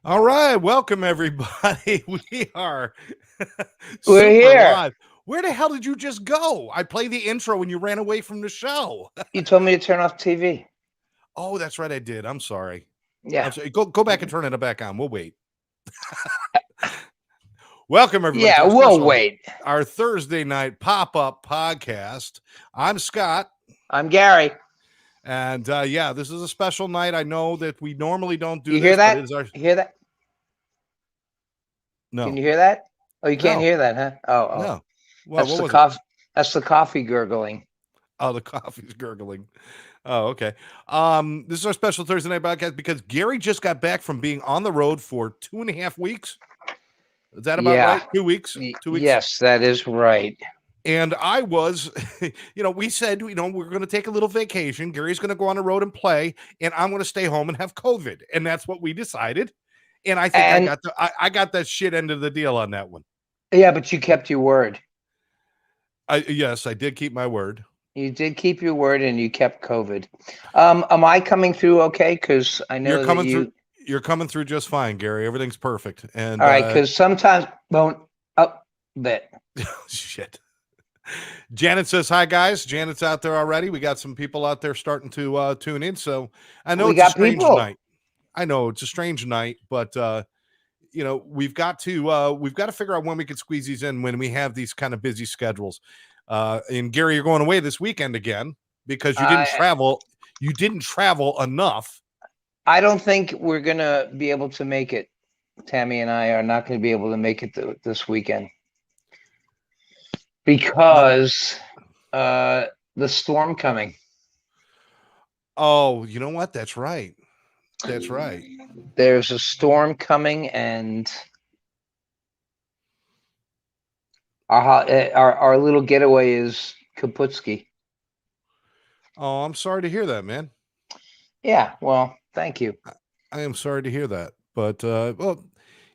All right, welcome everybody. We are We're super here. live. Where the hell did you just go? I played the intro when you ran away from the show. You told me to turn off TV. Oh, that's right, I did. I'm sorry. Yeah. I'm sorry. Go back and turn it back on. We'll wait. Welcome everybody to Yeah, our we'll special, wait. our Thursday night pop-up podcast. I'm Scott. I'm Gary. And yeah, this is a special night. I know that we normally don't do You hear this, but it that? is our You hear that? Can no, you hear that? Oh, you can't no, hear that, huh? Oh. no. Well, That's what the was it? coffee. That's the coffee gurgling. Oh, the coffee's gurgling. Oh, okay. This is our special Thursday night podcast because Gary just got back from being on the road for 2.5 weeks. Is that about Yeah. right? 2 weeks? 2 weeks. Yes, that is right. And I was, we said, we're going to take a little vacation. Gary's going to go on the road and play, and I'm going to stay home and have COVID. And that's what we decided. And I think And I got that shit end of the deal on that one. yeah, but you kept your word. Yes, I did keep my word. You did keep your word, and you kept COVID. Am I coming through okay? Because I know You're coming that you. through. You're coming through just fine, Gary. Everything's perfect. And All right, because sometimes won't up bit. Shit. Janet says hi, guys. Janet's out there already. We got some people out there starting to tune in. So I know it's a strange night. I know it's a strange night, but we've got to figure out when we can squeeze these in when we have these kind of busy schedules. And Gary, you're going away this weekend again because you didn't travel. You didn't travel enough. I don't think we're gonna be able to make it. Tammy and I are not going to be able to make it this weekend because the storm coming. Oh, you know what? That's right. That's right. There's a storm coming, and our little getaway is Kaputski. Oh, I'm sorry to hear that, man. Yeah, well, thank you. I am sorry to hear that. But well,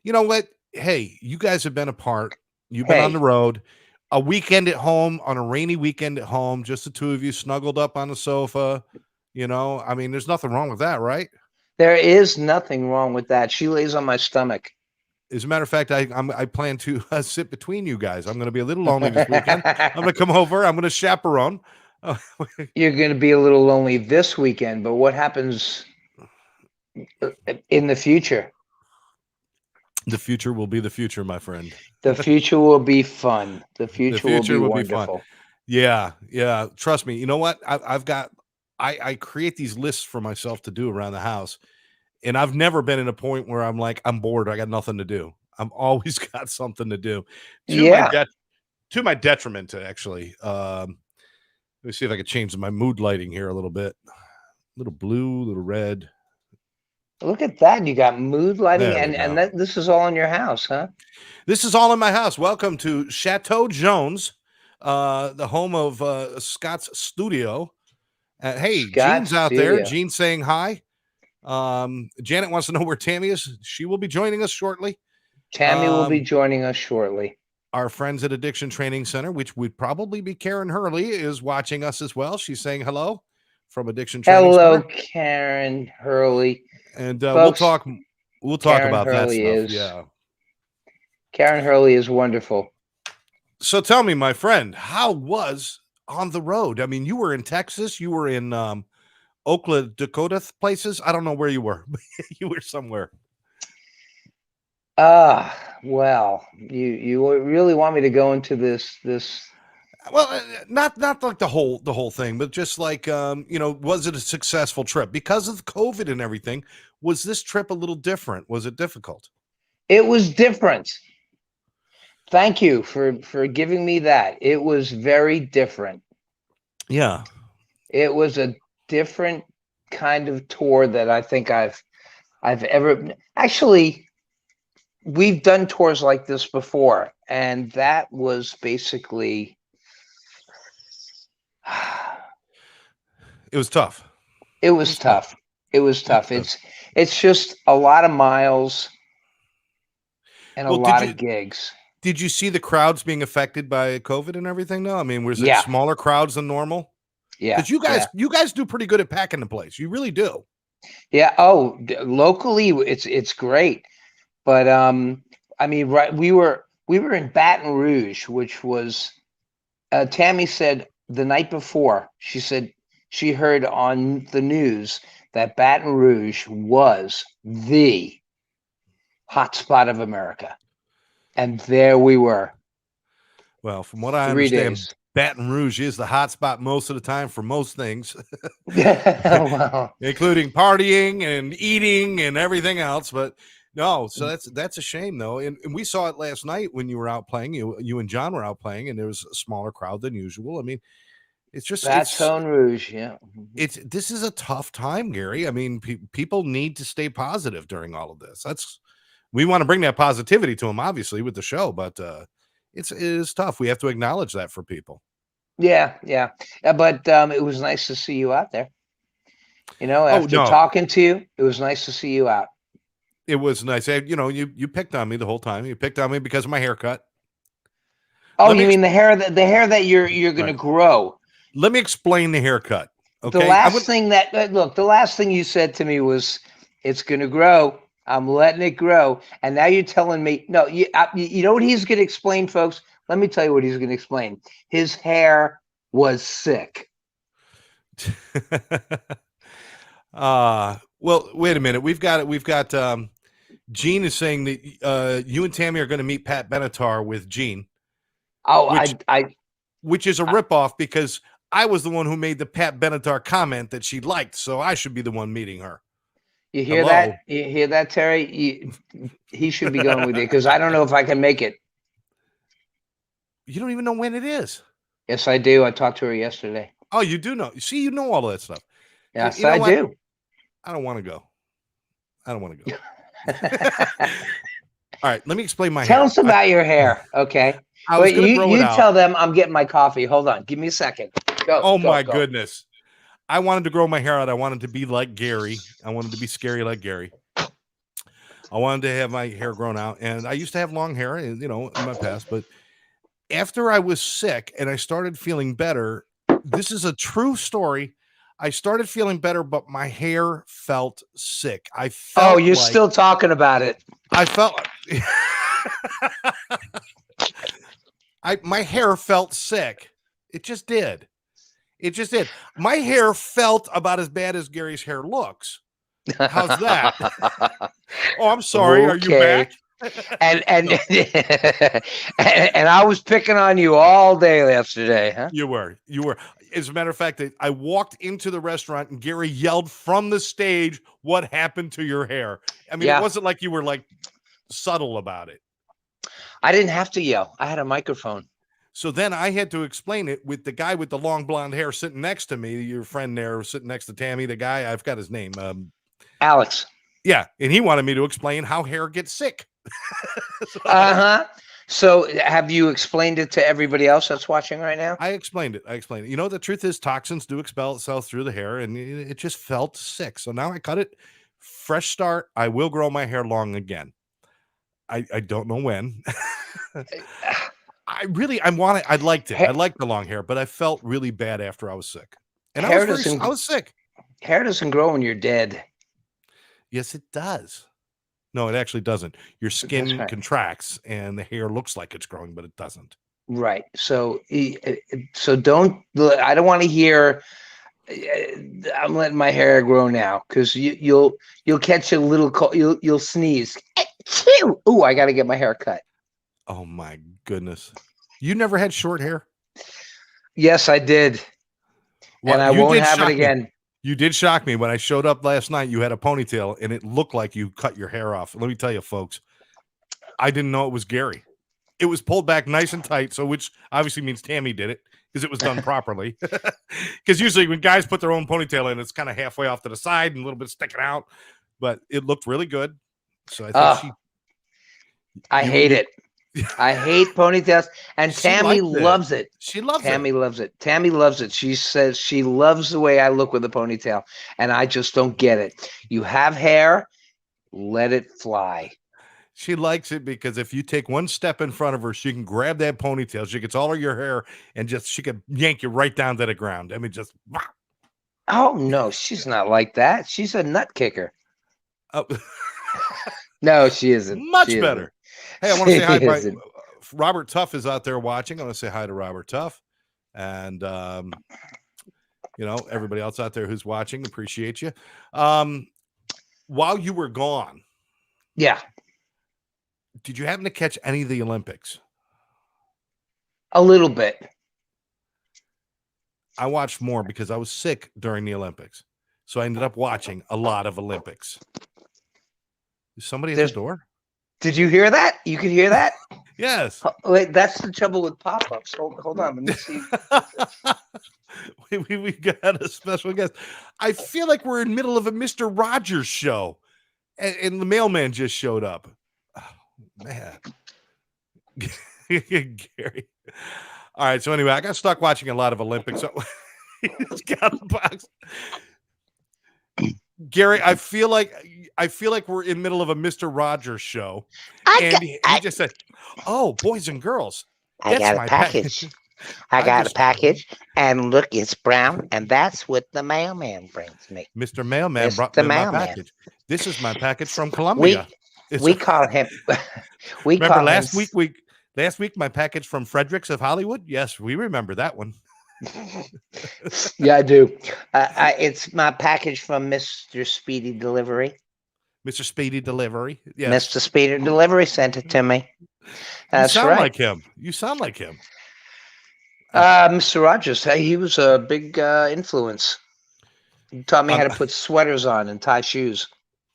you know what? Hey, you guys have been apart. You've been on the road. A weekend at home, on a rainy weekend at home, just the two of you snuggled up on the sofa. I mean, there's nothing wrong with that, right? There is nothing wrong with that. She lays on my stomach. As a matter of fact, I plan to sit between you guys. I'm going to be a little lonely this weekend. I'm going to come over. I'm going to chaperone. You're going to be a little lonely this weekend, but what happens in the future? The future will be the future, my friend. The future will be fun. The future will be wonderful. Yeah. Trust me. You know what? I create these lists for myself to do around the house. And I've never been in a point where I'm like, I'm bored. I got nothing to do. I'm always got something to do. To my detriment, actually. Let me see if I can change my mood lighting here a little bit. A little blue, a little red. Look at that. You got mood lighting, and this is all in your house, huh? This is all in my house. Welcome to Chateau Jones, the home of Scott's studio. Hey, Jean's out there. Jean's saying hi. Janet wants to know where Tammy is. She will be joining us shortly. Tammy will be joining us shortly. Our friends at Addiction Training Center, which would probably be Karen Hurley, is watching us as well. She's saying hello from Addiction Training Center. Hello, Karen Hurley. And folks, we'll talk Karen about Hurley that stuff. Yeah. Karen Hurley is wonderful. So tell me, my friend, how was on the road? I mean, you were in Texas, you were in Oakland, Dakota places. I don't know where you were, but you were somewhere. Well, you really want me to go into this? Well, not like the whole thing, but just like was it a successful trip because of COVID and everything? Was this trip a little different? Was it difficult? It was different. Thank you for giving me that. It was very different. Yeah, it was a different kind of tour that I think I've ever actually. We've done tours like this before, and that was basically it was tough. It was tough. It's just a lot of miles and a lot of gigs. Did you see the crowds being affected by COVID and everything? No, I mean, was it smaller crowds than normal? Yeah, because you guys do pretty good at packing the place. You really do. Yeah. Oh, locally, it's great. But I mean, right, we were in Baton Rouge, which was Tammy said the night before, she said she heard on the news that Baton Rouge was the hotspot of America. And there we were. Well, from what I 3 understand, days. Baton Rouge is the hot spot most of the time for most things, Wow. including partying and eating and everything else. But no, so that's a shame though. And we saw it last night when you were out playing. You and John were out playing, and there was a smaller crowd than usual. I mean, it's just Baton Rouge, yeah. this is a tough time, Gary. I mean, people need to stay positive during all of this. We want to bring that positivity to them, obviously, with the show, but it is tough. We have to acknowledge that for people. Yeah. But it was nice to see you out there. You know, after talking to you, it was nice to see you out. It was nice. You know, you picked on me the whole time. You picked on me because of my haircut. Oh, you mean the hair that you're going to grow? Let me explain the haircut. Okay. The last thing the last thing you said to me was, "It's going to grow. I'm letting it grow." And now you're telling me, no, you know what he's going to explain, folks? Let me tell you what he's going to explain. His hair was sick. Well, wait a minute. We've got Gene is saying that you and Tammy are going to meet Pat Benatar with Gene. Oh, which is a ripoff because I was the one who made the Pat Benatar comment that she liked, so I should be the one meeting her. You hear that? You hear that, Terry? He should be going with you because I don't know if I can make it. You don't even know when it is. Yes, I do. I talked to her yesterday. Oh, you do know. See, you know all of that stuff. Yes, I do. I don't want to go. All right, let me explain my hair. Tell us about your hair, okay? Wait, you tell them I'm getting my coffee. Hold on. Give me a second. Go. Oh, my goodness. I wanted to grow my hair out. I wanted to be like Gary. I wanted to be scary like Gary. I wanted to have my hair grown out. And I used to have long hair, you know, in my past. But after I was sick and I started feeling better, this is a true story. I started feeling better, but my hair felt sick. I felt Oh, you're still talking about it. I felt my hair felt sick. It just did. My hair felt about as bad as Gary's hair looks. How's that? Oh, I'm sorry. Okay. Are you back? and I was picking on you all day yesterday, huh? You were. As a matter of fact, I walked into the restaurant and Gary yelled from the stage, "What happened to your hair?" I mean, It wasn't like you were like subtle about it. I didn't have to yell. I had a microphone. So then I had to explain it with the guy with the long blonde hair sitting next to me, your friend there sitting next to Tammy, the guy, I've got his name. Alex. Yeah. And he wanted me to explain how hair gets sick. So have you explained it to everybody else that's watching right now? I explained it. You know, the truth is toxins do expel itself through the hair and it just felt sick. So now I cut it. Fresh start. I will grow my hair long again. I don't know when. I liked it. I liked the long hair, but I felt really bad after I was sick. And I was sick. Hair doesn't grow when you're dead. Yes, it does. No, it actually doesn't. Your skin contracts and the hair looks like it's growing, but it doesn't. Right. So I don't want to hear I'm letting my hair grow now because you'll catch a little cold. You'll sneeze. Oh, I got to get my hair cut. Oh my goodness. You never had short hair? Yes, I did. Well, and I won't have it again. You did shock me when I showed up last night. You had a ponytail and it looked like you cut your hair off. Let me tell you, folks, I didn't know it was Gary. It was pulled back nice and tight. So which obviously means Tammy did it because it was done properly. Because usually when guys put their own ponytail in, it's kind of halfway off to the side and a little bit sticking out, but it looked really good. So I think I hate it. I hate ponytails, and Tammy loves it. Tammy loves it. Tammy loves it. She says she loves the way I look with a ponytail, and I just don't get it. You have hair, let it fly. She likes it because if you take one step in front of her, she can grab that ponytail. She gets all of your hair and she could yank you right down to the ground. I mean, just. Oh no, she's not like that. She's a nut kicker. No, she isn't. Much better. Hey, I want to say hi. Isn't. Robert Tuff is out there watching. I want to say hi to Robert Tuff. And, everybody else out there who's watching, appreciate you. While you were gone. Yeah. Did you happen to catch any of the Olympics? A little bit. I watched more because I was sick during the Olympics. So I ended up watching a lot of Olympics. Is somebody at the door? Did you hear that? You could hear that? Yes. Wait, that's the trouble with pop-ups. Hold on. Let me see. we got a special guest. I feel like we're in the middle of a Mr. Rogers show. And the mailman just showed up. Oh, man. Gary. All right. So anyway, I got stuck watching a lot of Olympics. So he's got a box. Gary, I feel like we're in the middle of a Mr. Rogers show. He just said, "Oh, boys and girls, I got a package. I got a package, and look, it's brown, and that's what the mailman brings me. Mr. Mailman brought me my package. This is my package from Colombia. We call him. Remember last week my package from Fredericks of Hollywood? Yes, we remember that one. Yeah, I do. It's my package from Mr. Speedy Delivery. Mr. Speedy Delivery. Yes. Mr. Speedy Delivery sent it to me. That's you sound right. like him. You sound like him. Mr. Rogers, hey, he was a big influence. He taught me how to put sweaters on and tie shoes.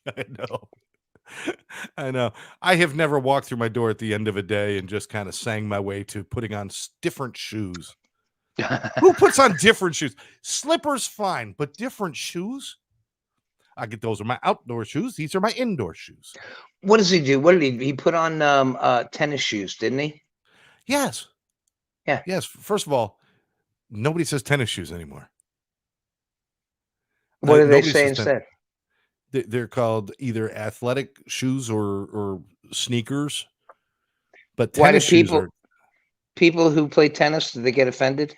I know. I have never walked through my door at the end of a day and just kind of sang my way to putting on different shoes. Who puts on different shoes? Slippers, fine, but different shoes? Those are my outdoor shoes. These are my indoor shoes. What does he do? What did he put on tennis shoes, didn't he? Yes. Yeah. Yes. First of all, nobody says tennis shoes anymore. What do they say instead? They're called either athletic shoes or sneakers. But tennis shoes are... People who play tennis, do they get offended?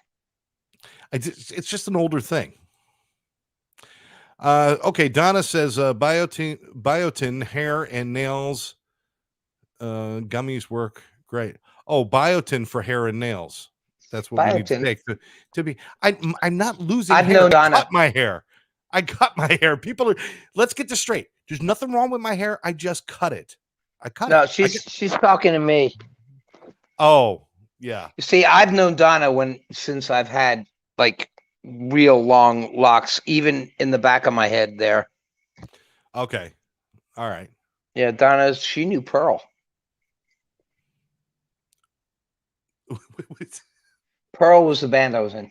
It's just an older thing. Okay, Donna says biotin hair and nails gummies work great. Oh, biotin for hair and nails. That's what we need to take to be. I'm not losing hair. Known Donna. I cut my hair. People are... Let's get this straight. There's nothing wrong with my hair. I just cut it. No, she's talking to me. Oh, yeah. You see, I've known Donna since I've had like real long locks, even in the back of my head there. Okay. All right. Yeah, she knew Pearl. Pearl was the band I was in.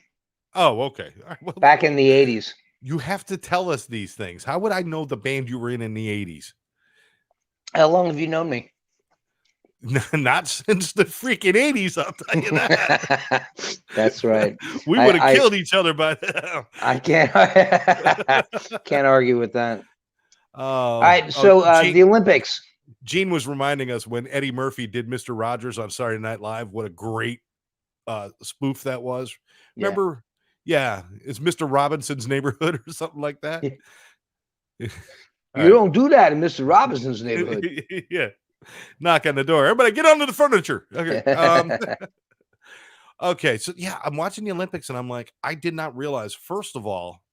Oh, okay. All right. Well, back in the 80s. You have to tell us these things. How would I know the band you were in the 80s? How long have you known me? Not since the freaking 80s, I'll tell you that. That's right. We would have killed each other by now. I can't argue with that. All right, so the Olympics. Gene was reminding us when Eddie Murphy did Mr. Rogers on Saturday Night Live, what a great spoof that was. Remember? Yeah, it's Mr. Robinson's Neighborhood or something like that. You don't do that in Mr. Robinson's Neighborhood. Yeah. Knock on the door. Everybody get under the furniture. Okay. Okay. So yeah, I'm watching the Olympics and I'm like, I did not realize, first of all,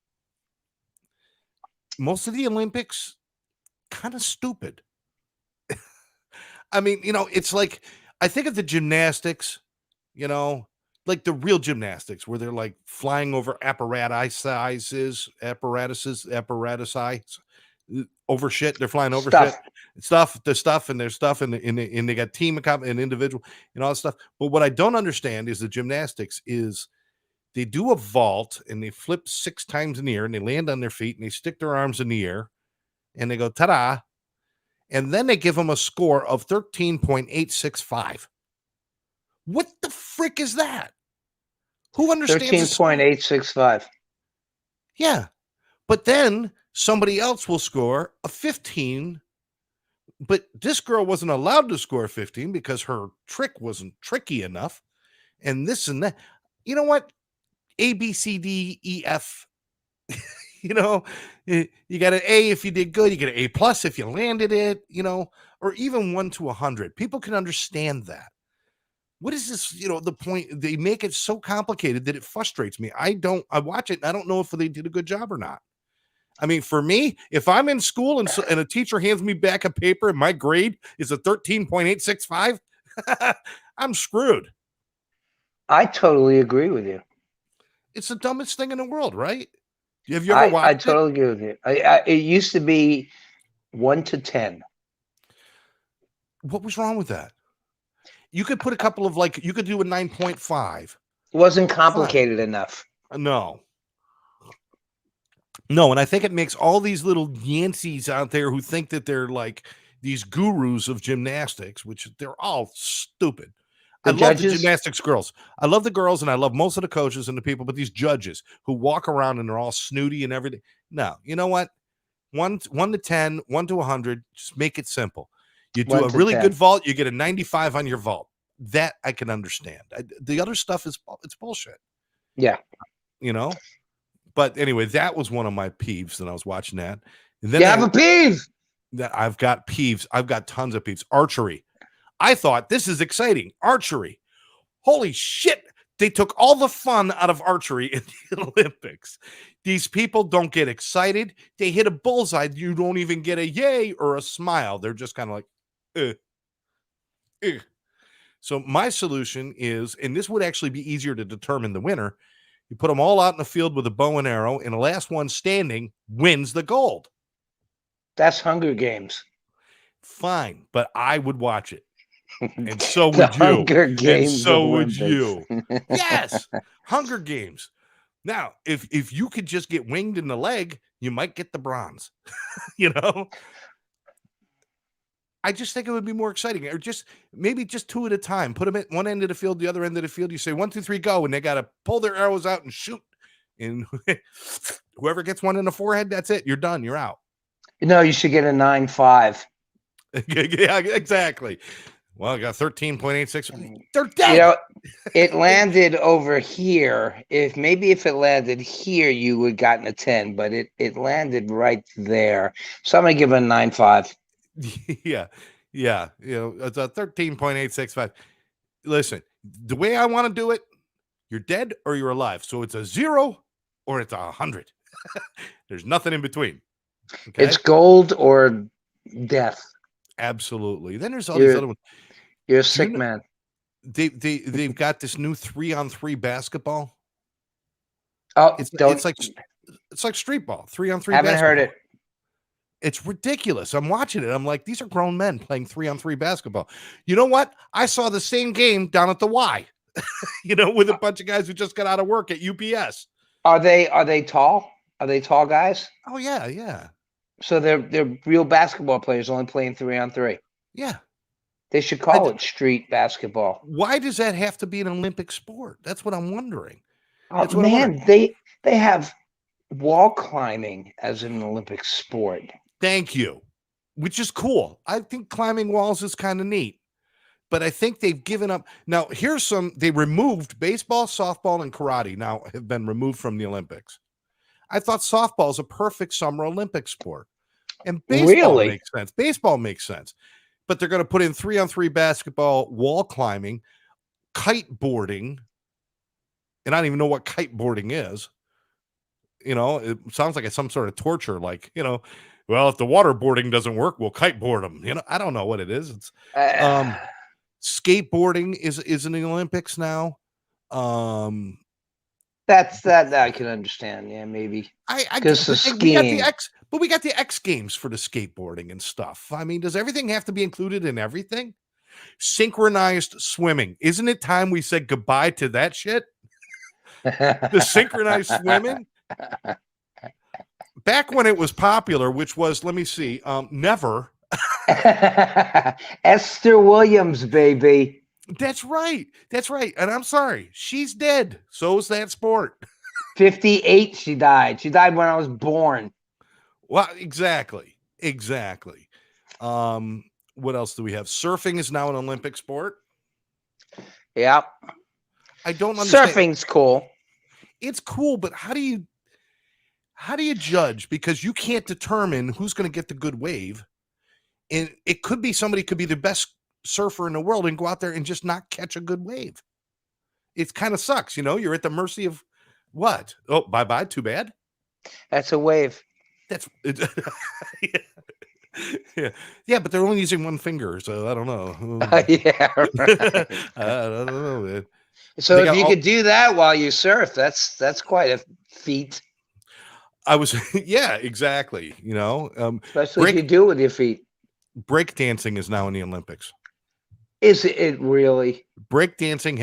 most of the Olympics kind of stupid. I mean, it's like, I think of the gymnastics, like the real gymnastics where they're like flying over apparatuses, over shit. They're flying over shit, and there's stuff, and they got team and individual and all that stuff. But what I don't understand is the gymnastics is they do a vault and they flip 6 times in the air and they land on their feet and they stick their arms in the air and they go ta-da, and then they give them a score of 13.865. What the frick is that? Who understands 13.865? Yeah, but then somebody else will score a 15, but this girl wasn't allowed to score 15 because her trick wasn't tricky enough, and this and that. You know what? A, B, C, D, E, F. You got an A if you did good. You get an A+ if you landed it. or even 1 to 100. People can understand that. What is this? The point, they make it so complicated that it frustrates me. I watch it and I don't know if they did a good job or not. I mean, for me, if I'm in school and a teacher hands me back a paper and my grade is a 13.865, I'm screwed. I totally agree with you. It's the dumbest thing in the world, right? Have you ever watched it? I totally agree with you. It used to be 1 to 10. What was wrong with that? You could put a couple of you could do a 9.5. It wasn't complicated enough. No, and I think it makes all these little Yanceys out there who think that they're like these gurus of gymnastics, which they're all stupid. I love the gymnastics girls. I love the girls, and I love most of the coaches and the people, but these judges who walk around and they're all snooty and everything. No, you know what? 1 to 10, 1 to 100, just make it simple. You do a really good vault, you get a 95 on your vault. That I can understand. The other stuff it's bullshit. Yeah. But anyway, that was one of my peeves that I was watching that. And then you have a peeve. That I've got peeves. I've got tons of peeves. Archery. I thought this is exciting. Archery. Holy shit. They took all the fun out of archery in the Olympics. These people don't get excited. They hit a bullseye. You don't even get a yay or a smile. They're just kind of like, So my solution is, and this would actually be easier to determine the winner, you put them all out in the field with a bow and arrow, and the last one standing wins the gold. That's Hunger Games. Fine, but I would watch it. And so would you. Hunger Games. And so would you. Yes. Hunger Games. Now, if you could just get winged in the leg, you might get the bronze. I just think it would be more exciting. Or maybe just 2 at a time. Put them at one end of the field, the other end of the field. You say 1, 2, 3, go, and they got to pull their arrows out and shoot. And whoever gets one in the forehead, that's it. You're done. You're out. You should get a 9.5. Yeah, exactly. Well, I got 13.86. They're dead. It landed over here. If it landed here, you would have gotten a 10, but it landed right there. So I'm gonna give it a 9.5. Yeah. It's a 13.865. Listen, the way I want to do it, you're dead or you're alive. So it's a 0 or it's 100. There's nothing in between. Okay? It's gold or death. Absolutely. Then there's all these other ones. You're a sick man. They've got this new 3-on-3 basketball. Oh, it's like street ball, 3-on-3. Haven't heard it. It's ridiculous. I'm watching it. I'm like, these are grown men playing 3-on-3 basketball. You know what? I saw the same game down at the Y, with a bunch of guys who just got out of work at UPS. Are they tall? Are they tall guys? Oh yeah. So they're real basketball players only playing 3-on-3. Yeah. They should call it street basketball. Why does that have to be an Olympic sport? That's what I'm wondering. Oh man, they have wall climbing as an Olympic sport. Thank you. Which is cool. I think climbing walls is kind of neat. But I think they've given up. Now, they removed baseball, softball, and karate now have been removed from the Olympics. I thought softball is a perfect summer Olympic sport. And baseball makes sense. Baseball makes sense. But they're going to put in 3-on-3 basketball, wall climbing, kiteboarding. And I don't even know what kiteboarding is. It sounds like it's some sort of torture. Like, well, if the waterboarding doesn't work, we'll kiteboard them. I don't know what it is. It's skateboarding is in the Olympics now. That's that I can understand. Yeah, maybe. Because the skiing. But we got the X Games for the skateboarding and stuff. I mean, does everything have to be included in everything? Synchronized swimming. Isn't it time we said goodbye to that shit? The synchronized swimming. Back when it was popular, which was, let me see, never. Esther Williams, baby. That's right. And I'm sorry. She's dead. So is that sport. 58, she died. She died when I was born. Well, exactly. What else do we have? Surfing is now an Olympic sport. Yeah. I don't understand. Surfing's cool. It's cool, but how do you judge? Because you can't determine who's going to get the good wave. And it could be somebody could be the best surfer in the world and go out there and just not catch a good wave. It kind of sucks, you're at the mercy of what? Oh, bye-bye, too bad. That's a wave. That's it. Yeah, but they're only using one finger, so I don't know. Yeah, right. I don't know, man. So if you could do that while you surf, that's quite a feat. Yeah, exactly. Especially if you do it with your feet. Breakdancing is now in the Olympics. Is it really? Breakdancing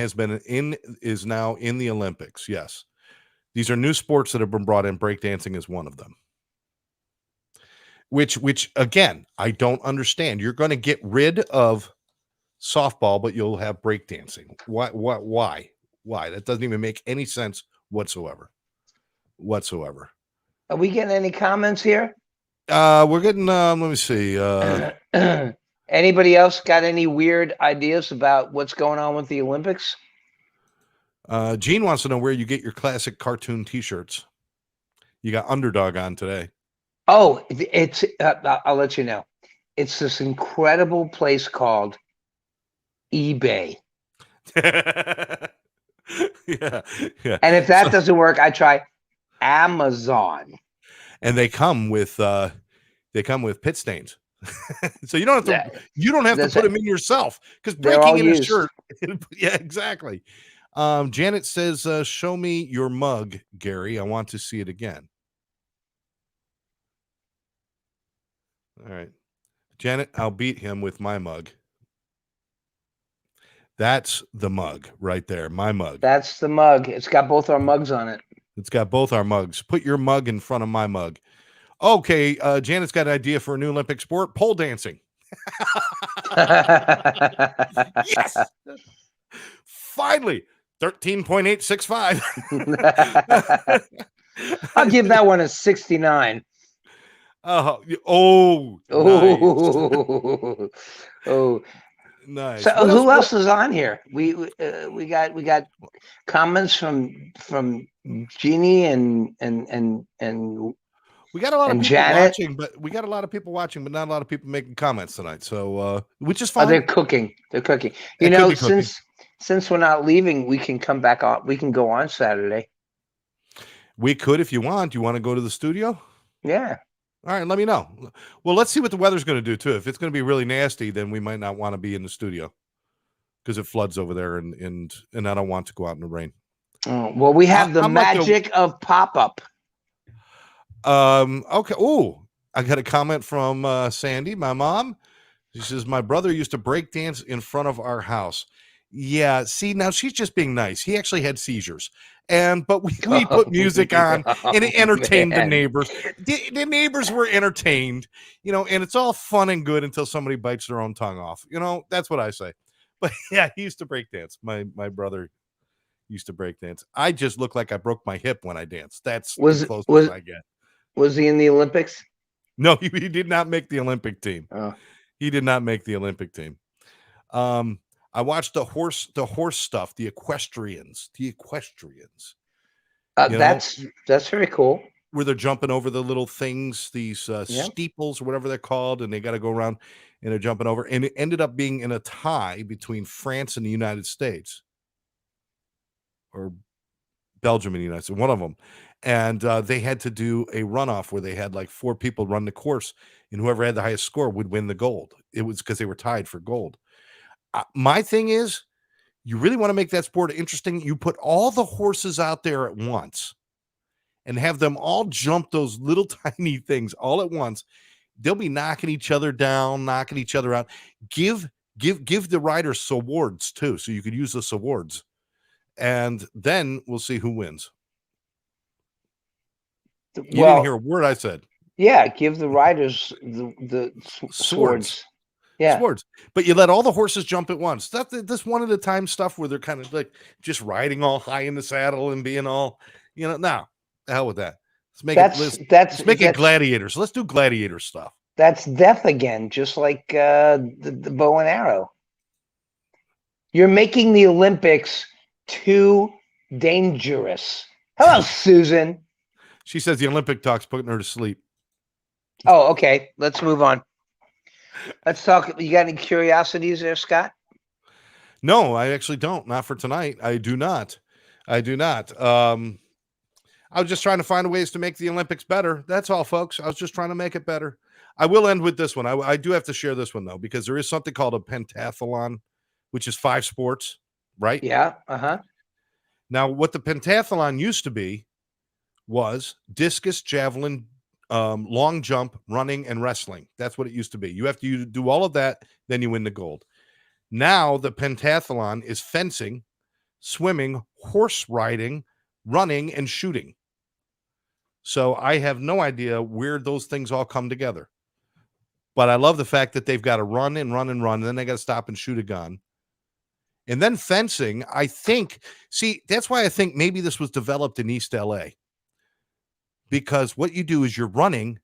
is now in the Olympics. Yes. These are new sports that have been brought in. Breakdancing is one of them. Which again, I don't understand. You're going to get rid of softball, but you'll have breakdancing. Why? That doesn't even make any sense whatsoever. Are we getting any comments here? We're getting let me see. Anybody else got any weird ideas about what's going on with the Olympics? Gene wants to know where you get your classic cartoon t-shirts. You got Underdog on today. Oh, it's I'll let you know. It's this incredible place called eBay. yeah. And if that doesn't work, I try Amazon. And they come with pit stains. So you don't have to put them in yourself, because breaking in a shirt. Yeah, exactly. Janet says, show me your mug, Gary. I want to see it again. All right. Janet, I'll beat him with my mug. That's the mug right there. My mug. That's the mug. It's got both our mugs on it. It's got both our mugs. Put your mug in front of my mug. Okay. Janet's got an idea for a new Olympic sport: pole dancing. Yes. Finally. 13.865. I'll give that one a 69. Oh, nice. So who else is on here? We got comments from Jeannie and we got a lot of people Janet. watching, but not a lot of people making comments tonight. So which is fine. Oh, they're cooking. Since we're not leaving, we can come back on. We can go on Saturday. We could, if you want. You want to go to the studio? Yeah. All right, let me know. Well, let's see what the weather's going to do, too. If it's going to be really nasty, then we might not want to be in the studio because it floods over there, and I don't want to go out in the rain. Oh, well, we have the magic of pop-up. Okay. Oh, I got a comment from Sandy, my mom. She says, my brother used to break dance in front of our house. Yeah, see, now she's just being nice. He actually had seizures. But we put music on, and it entertained the neighbors. The neighbors were entertained, and it's all fun and good until somebody bites their own tongue off. That's what I say. But yeah, he used to break dance. My brother used to break dance. I just look like I broke my hip when I danced. That's the closest I get. Was he in the Olympics? No, he did not make the Olympic team. Oh. He did not make the Olympic team. I watched the horse stuff, the equestrians. That's very cool. Where they're jumping over the little things, these steeples or whatever they're called, and they got to go around and they're jumping over. And it ended up being in a tie between France and the United States, or Belgium and the United States, one of them. And they had to do a runoff where they had like 4 people run the course, and whoever had the highest score would win the gold. It was because they were tied for gold. My thing is, you really want to make that sport interesting, you put all the horses out there at once and have them all jump those little tiny things all at once. They'll be knocking each other down, knocking each other out. Give the riders awards too, so you could use those awards, and then we'll see who wins. You didn't hear a word I said. Yeah, give the riders the swords. Yeah, swords. But you let all the horses jump at once. That's one at a time stuff where they're kind of like just riding all high in the saddle and being all, no, the hell with that. Let's make it gladiators. Let's do gladiator stuff. That's death again, just like the bow and arrow. You're making the Olympics too dangerous. Hello, Susan. She says the Olympic talk's putting her to sleep. Oh, okay. Let's move on. Let's talk. You got any curiosities there, Scott? No, I actually don't. Not for tonight. I do not. I do not. I was just trying to find ways to make the Olympics better. That's all, folks. I was just trying to make it better. I will end with this one. I do have to share this one, though, because there is something called a pentathlon, which is 5 sports, right? Yeah. Uh-huh. Now, what the pentathlon used to be was discus, javelin, long jump, running, and wrestling. That's what it used to be. You have to do all of that, then you win the gold. Now, the pentathlon is fencing, swimming, horse riding, running, and shooting. So I have no idea where those things all come together. But I love the fact that they've got to run and run and run, and then they got to stop and shoot a gun. And then fencing, I think, that's why I think maybe this was developed in East LA. Because what you do is you're running,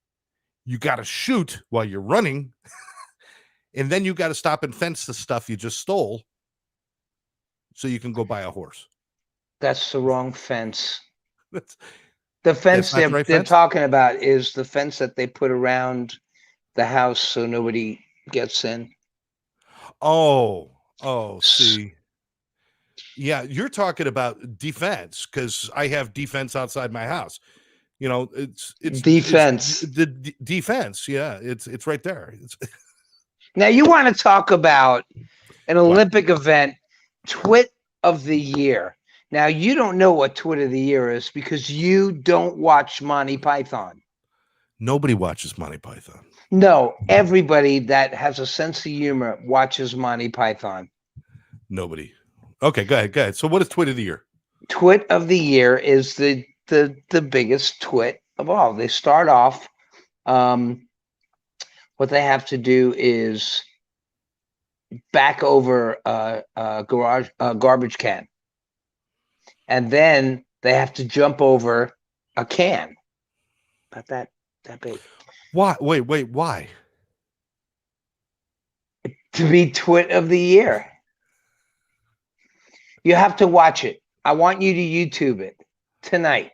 you got to shoot while you're running, and then you got to stop and fence the stuff you just stole so you can go buy a horse. That's the wrong fence. The fence they're fence? talking about is the fence that they put around the house so nobody gets in. Oh, see. Yeah, you're talking about defense because I have defense outside my house. You know, it's defense. It's the defense. Yeah, it's right there. Now you want to talk about an Olympic event, Twit of the Year. Now you don't know what Twit of the Year is because you don't watch Monty Python. Nobody watches Monty Python. No, everybody that has a sense of humor watches Monty Python. Nobody. Okay, go ahead. So what is Twit of the Year? Twit of the Year is the biggest twit of all. They start off, what they have to do is back over a garbage can. And then they have to jump over a can. About that big. Why? Wait, why? To be Twit of the Year. You have to watch it. I want you to YouTube it tonight.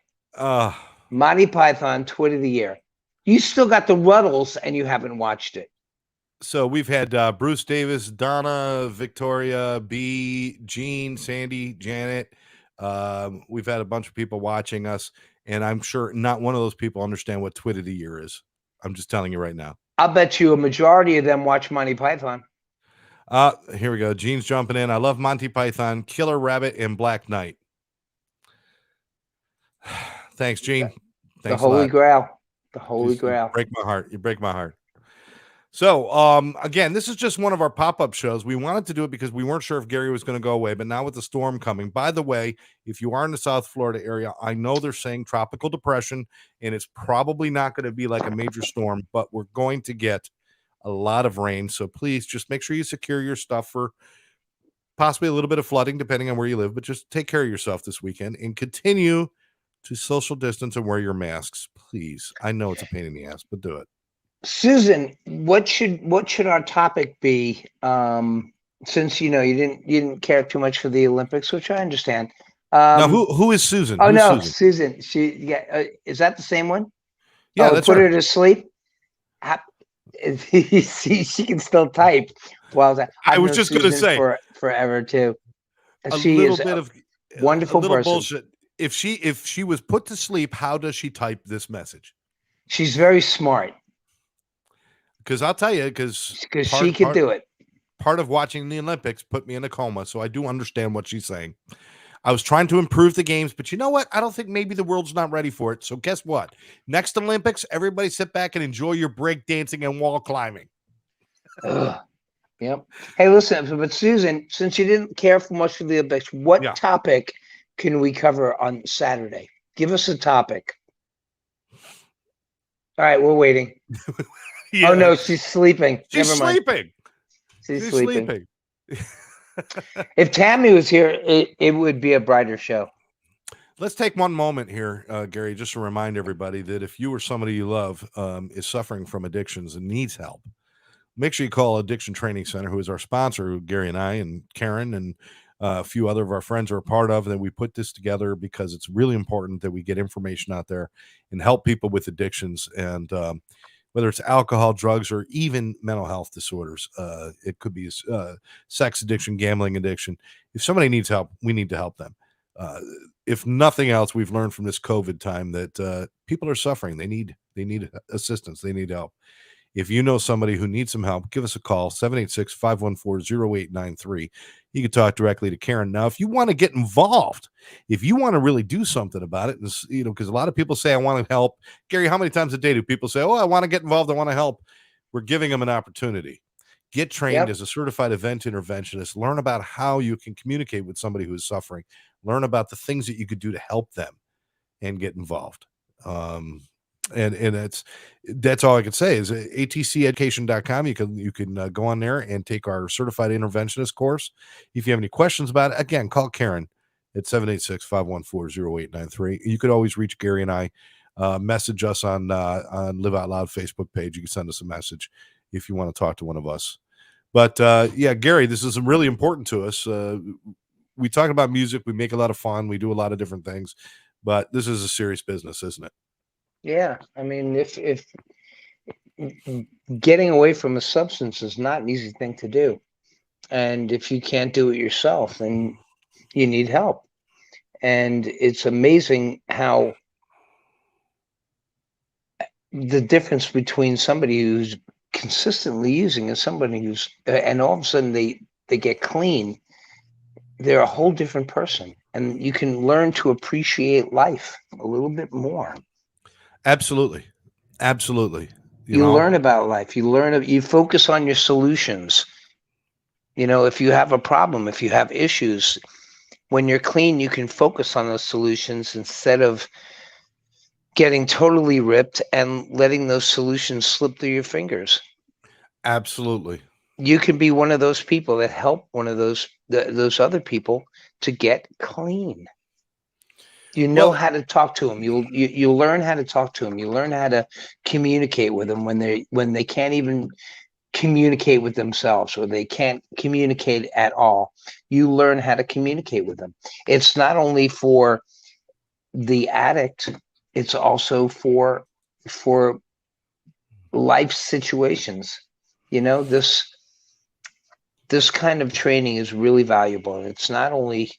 Monty Python, Twit of the Year. You still got the Ruddles and you haven't watched it. So we've had Bruce Davis, Donna, Victoria, B, Jean, Sandy, Janet. We've had a bunch of people watching us, and I'm sure not one of those people understand what Twit of the Year is. I'm just telling you right now. I'll bet you a majority of them watch Monty Python. Here we go. Gene's jumping in. I love Monty Python, Killer Rabbit, and Black Knight. Thanks, Gene. Thanks. The Holy Grail. The Holy Grail. You break my heart. You break my heart. So, again, this is just one of our pop-up shows. We wanted to do it because we weren't sure if Gary was going to go away, but now with the storm coming, by the way, if you are in the South Florida area, I know they're saying tropical depression, and it's probably not going to be like a major storm, but we're going to get a lot of rain. So please just make sure you secure your stuff for possibly a little bit of flooding, depending on where you live, but just take care of yourself this weekend and continue to social distance and wear your masks, please. I know it's a pain in the ass, but do it. Susan, what should our topic be? Since you didn't care too much for the Olympics, which I understand. Now, who is Susan? Oh, Who's no, Susan. Is that the same one? Yeah, that's put her to sleep. She can still type. Well, I was just going to say forever too. She is a wonderful person. Bullshit. If she was put to sleep, how does she type this message? She's very smart. Because I'll tell you, because she can do it. Part of watching the Olympics put me in a coma, so I do understand what she's saying. I was trying to improve the games, but you know what? I don't think maybe the world's not ready for it. So guess what? Next Olympics, everybody sit back and enjoy your break dancing and wall climbing. Yep. Hey, listen, but Susan, since you didn't care for much for the Olympics, what topic can we cover on Saturday? Give us a topic. All right, we're waiting. Yeah. Oh no, she's sleeping. She's sleeping. She's sleeping. If Tammy was here, it would be a brighter show. Let's take one moment here, Gary, just to remind everybody that if you or somebody you love is suffering from addictions and needs help, make sure you call Addiction Training Center, who is our sponsor, who Gary and I and Karen and a few other of our friends are a part of. And we put this together because it's really important that we get information out there and help people with addictions. And whether it's alcohol, drugs, or even mental health disorders. It could be sex addiction, gambling addiction. If somebody needs help, we need to help them. If nothing else, we've learned from this COVID time that people are suffering. They need assistance. They need help. If you know somebody who needs some help, give us a call, 786-514-0893. You can talk directly to Karen. Now, if you want to get involved, if you want to really do something about it, because a lot of people say, I want to help. Gary, how many times a day do people say, oh, I want to get involved, I want to help? We're giving them an opportunity. Get trained as a certified event interventionist. Learn about how you can communicate with somebody who is suffering. Learn about the things that you could do to help them and get involved. And that's all I can say is atceducation.com. You can go on there and take our certified interventionist course. If you have any questions about it, again, call Karen at 786-514-0893. You could always reach Gary and I. Message us on Live Out Loud Facebook page. You can send us a message if you want to talk to one of us. But yeah, Gary, this is really important to us. We talk about music. We make a lot of fun. We do a lot of different things, but this is a serious business, isn't it? Yeah, I mean, if getting away from a substance is not an easy thing to do, and if you can't do it yourself, then you need help. And it's amazing how the difference between somebody who's consistently using and somebody who's and all of a sudden they get clean, they're a whole different person, and you can learn to appreciate life a little bit more. Absolutely. You learn about life. You focus on your solutions. If you have a problem, if you have issues, when you're clean, you can focus on those solutions instead of getting totally ripped and letting those solutions slip through your fingers. Absolutely. You can be one of those people that help one of those other people to get clean. How to talk to them. You learn how to talk to them. You learn how to communicate with them when they can't even communicate with themselves, or they can't communicate at all. You learn how to communicate with them. It's not only for the addict, it's also for life situations. This kind of training is really valuable, and it's not only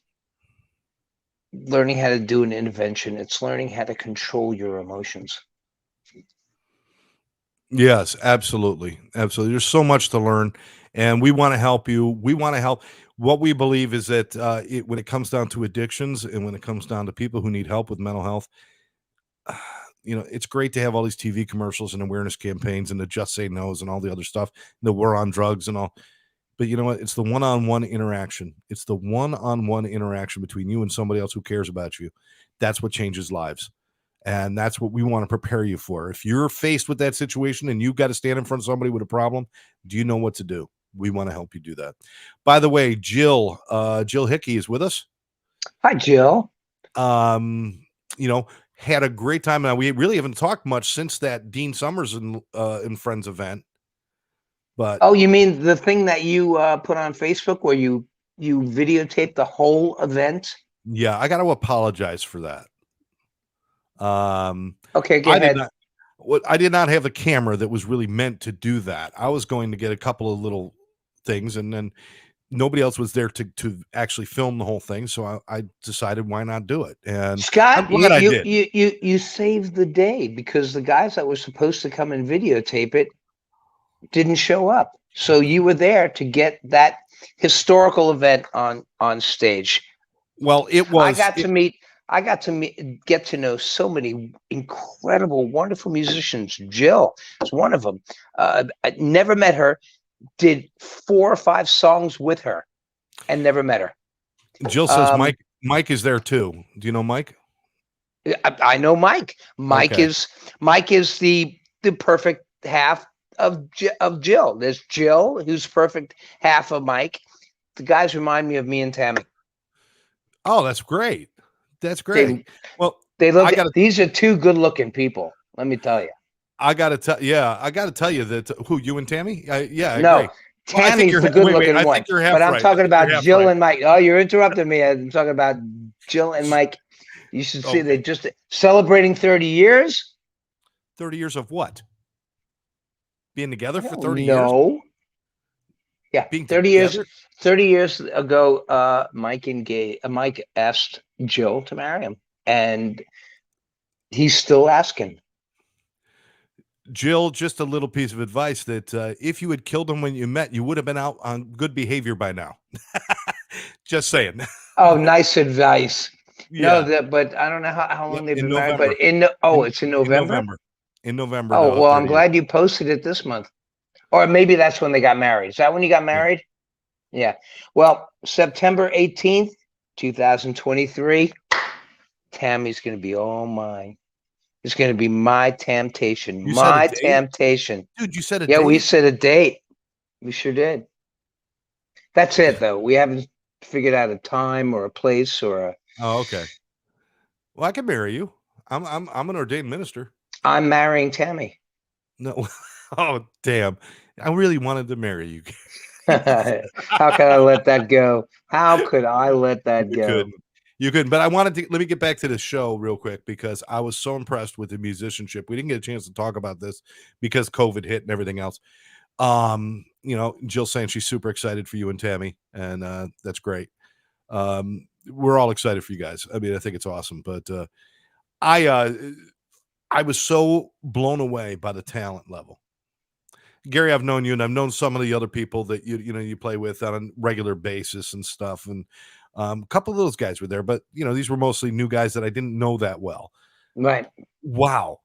learning how to do an intervention, it's learning how to control your emotions. Yes, absolutely. There's so much to learn, and we want to help you. We want to help. What we believe is that when it comes down to addictions and when it comes down to people who need help with mental health, it's great to have all these TV commercials and awareness campaigns and the Just Say No's and all the other stuff, the war on drugs and all. But you know what? It's the one-on-one interaction. It's the one-on-one interaction between you and somebody else who cares about you. That's what changes lives. And that's what we want to prepare you for. If you're faced with that situation and you've got to stand in front of somebody with a problem, do you know what to do? We want to help you do that. By the way, Jill Hickey is with us. Hi, Jill. Had a great time. Now, we really haven't talked much since that Dean Summers and Friends event. But you mean the thing that you put on Facebook where you videotaped the whole event? Yeah, I got to apologize for that. Okay, go ahead. I did not have a camera that was really meant to do that. I was going to get a couple of little things, and then nobody else was there to actually film the whole thing. So I decided, why not do it? And Scott, you saved the day, because the guys that were supposed to come and videotape it didn't show up. So you were there to get that historical event on stage. Well, it was. I got to get to know so many incredible, wonderful musicians. Jill is one of them. I never met her. Did 4 or 5 songs with her, and never met her. Jill says Mike is there too. Do you know Mike? I know Mike. Mike is the perfect half of Jill. There's Jill, who's perfect half of Mike. The guys remind me of me and Tammy. Oh, that's great. That's great. These are 2 good-looking people. Let me tell you. I got to tell you that who, you and Tammy? I no, agree. Tammy's the good-looking one. I think you're half but I'm right. Talking about Jill and Mike. Oh, you're interrupting me. I'm talking about Jill and Mike. You should see they're just celebrating 30 years. 30 years of what? being together for 30 years? No. Yeah, Being 30 together? years. 30 years ago, Mike asked Jill to marry him, and he's still asking. Jill, just a little piece of advice that if you had killed him when you met, you would have been out on good behavior by now. Just saying. Oh, nice advice. Yeah. No, but I don't know how long they've In been married, November. but it's in November. In November. Oh, well, I'm glad you posted it this month. Or maybe that's when they got married. Is that when you got married? Yeah. Well, September 18th, 2023, Tammy's going to be all mine. It's going to be my temptation. You my said a date? Temptation. Dude, you said a Yeah, date? we set a date. We sure did. That's it, though. We haven't figured out a time or a place or a. Oh, okay. Well, I can marry you. I'm an ordained minister. I'm marrying Tammy. No. Oh, damn. I really wanted to marry you. How could I let that go? How could I let that go? You couldn't. But I wanted to let me get back to the show real quick because I was so impressed with the musicianship. We didn't get a chance to talk about this because COVID hit and everything else. You know, Jill's saying she's super excited for you and Tammy, and that's great. We're all excited for you guys. I mean, I think it's awesome. But I was so blown away by the talent level. Gary, I've known you, and I've known some of the other people that you play with on a regular basis and stuff. And a couple of those guys were there, but these were mostly new guys that I didn't know that well. Right. Wow.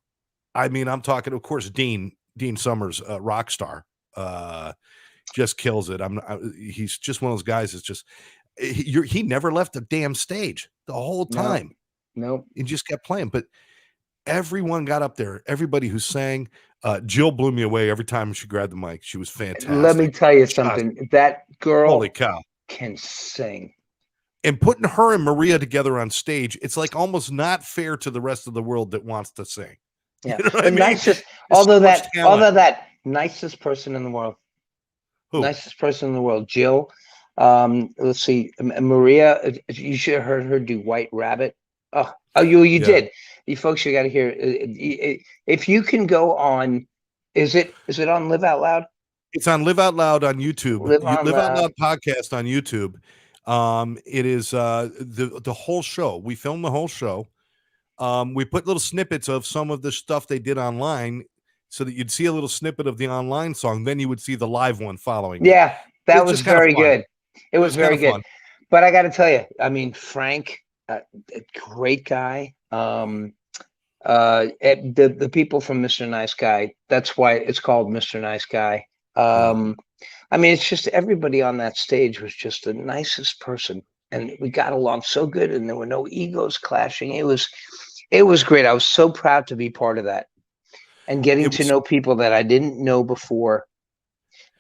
I mean, I'm talking, of course, Dean Summers, rock star, just kills it. He's just one of those guys that's just he never left the damn stage the whole time. Nope. He just kept playing, but everyone got up there. Everybody who sang, Jill blew me away every time she grabbed the mic. She was fantastic. Let me tell you something. That girl, holy cow, can sing. And putting her and Maria together on stage, it's like almost not fair to the rest of the world that wants to sing. Yeah, you know what I mean? Nicest, although that nicest person in the world. Who? Nicest person in the world, Jill. Let's see, Maria. You should have heard her do White Rabbit. Oh, you did. You folks, you got to hear. If you can go on, is it on Live Out Loud? It's on Live Out Loud on YouTube. Live Out Loud podcast on YouTube. It is the whole show. We filmed the whole show. We put little snippets of some of the stuff they did online so that you'd see a little snippet of the online song. Then you would see the live one following. Yeah, that was very good. It was very good. But I got to tell you, I mean, Frank, a great guy. The people from Mr. Nice Guy, that's why it's called Mr. Nice Guy. I mean, it's just everybody on that stage was just the nicest person, and we got along so good, and there were no egos clashing. It was great. I was so proud to be part of that and getting to know people that I didn't know before.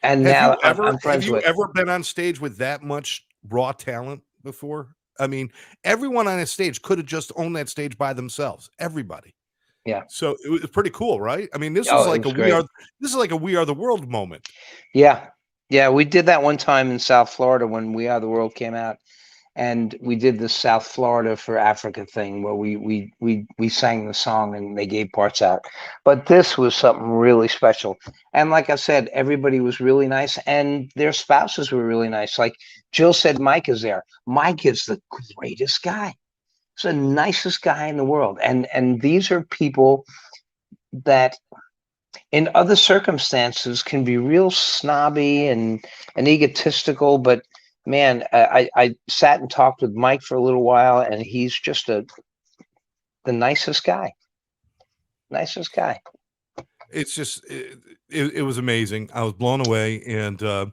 And now I'm friends with. Have you ever been on stage with that much raw talent before? I mean, everyone on a stage could have just owned that stage by themselves. Everybody. Yeah. So it was pretty cool, right? I mean, this is like a We Are the World moment. Yeah. Yeah, we did that one time in South Florida when We Are the World came out, and we did the South Florida for Africa thing where we sang the song and they gave parts out. But this was something really special. And like I said, everybody was really nice, and their spouses were really nice. Like Jill said, Mike is there. Mike is the greatest guy. He's the nicest guy in the world. And these are people that in other circumstances can be real snobby and egotistical, but man, I sat and talked with Mike for a little while, and he's just the nicest guy. Nicest guy. It's just it was amazing. I was blown away, and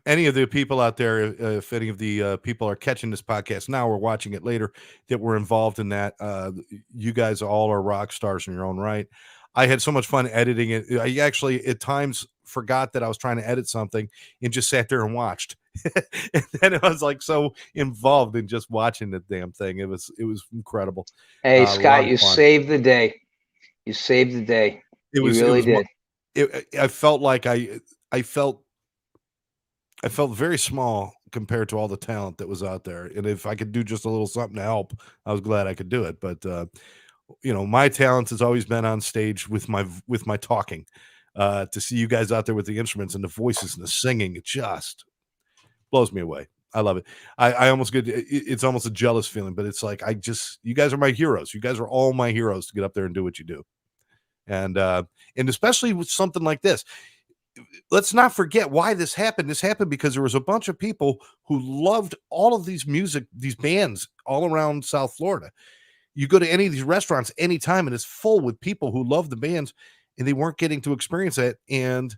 any of the people out there, if any of the people are catching this podcast now or watching it later that were involved in that, you guys all are rock stars in your own right. I had so much fun editing it. I actually at times forgot that I was trying to edit something and just sat there and watched. And then I was like so involved in just watching the damn thing. It was incredible. Hey, Scott, you saved the day. You saved the day. You really did. I felt like I felt very small compared to all the talent that was out there. And if I could do just a little something to help, I was glad I could do it. But my talent has always been on stage with my talking. to see you guys out there with the instruments and the voices and the singing. It just blows me away. I love it. I almost get it's almost a jealous feeling, but it's like you guys are my heroes. You guys are all my heroes to get up there and do what you do. And especially with something like this, let's not forget why this happened. This happened because there was a bunch of people who loved all of these bands all around South Florida. You go to any of these restaurants anytime and it's full with people who love the bands and they weren't getting to experience it. And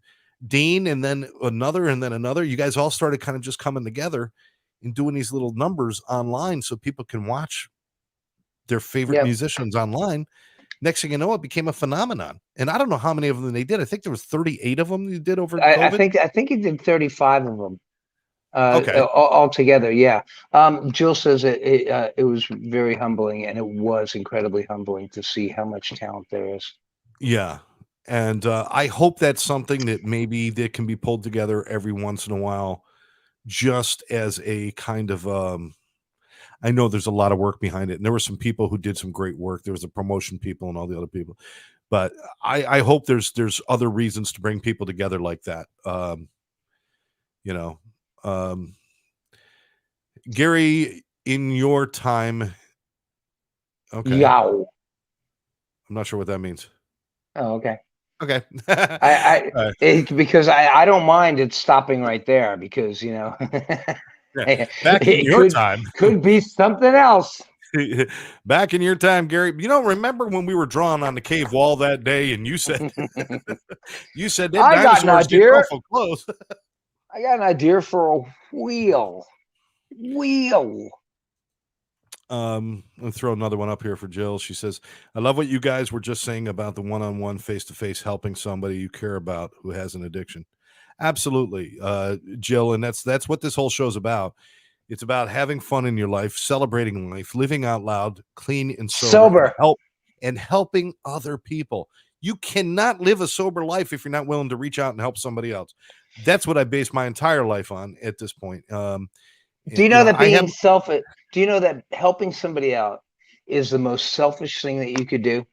Dean and then another, you guys all started kind of just coming together and doing these little numbers online so people can watch their favorite musicians online. Next thing you know, it became a phenomenon. And I don't know how many of them they did. I think there was 38 of them you did over COVID. I think he did 35 of them. Okay. Altogether, yeah. Jill says it was very humbling, and it was incredibly humbling to see how much talent there is. Yeah. And I hope that's something that maybe that can be pulled together every once in a while, just as a kind of I know there's a lot of work behind it, and there were some people who did some great work. There was the promotion people and all the other people, but I hope there's other reasons to bring people together like that. Gary, in your time, okay. Yow. I'm not sure what that means. Oh, okay. Okay. Because I don't mind it stopping right there because back in your time could be something else. Back in your time, Gary, remember when we were drawing on the cave wall that day and you said that dinosaurs get awful close. I got an idea for a wheel. Let's throw another one up here for Jill. She says, I love what you guys were just saying about the one-on-one face-to-face helping somebody you care about who has an addiction. Absolutely, Jill, and that's what this whole show's about. It's about having fun in your life, celebrating life, living out loud, clean and sober. And helping other people. You cannot live a sober life if you're not willing to reach out and help somebody else. That's what I base my entire life on at this point. Do you know that being selfish? Do you know that helping somebody out is the most selfish thing that you could do?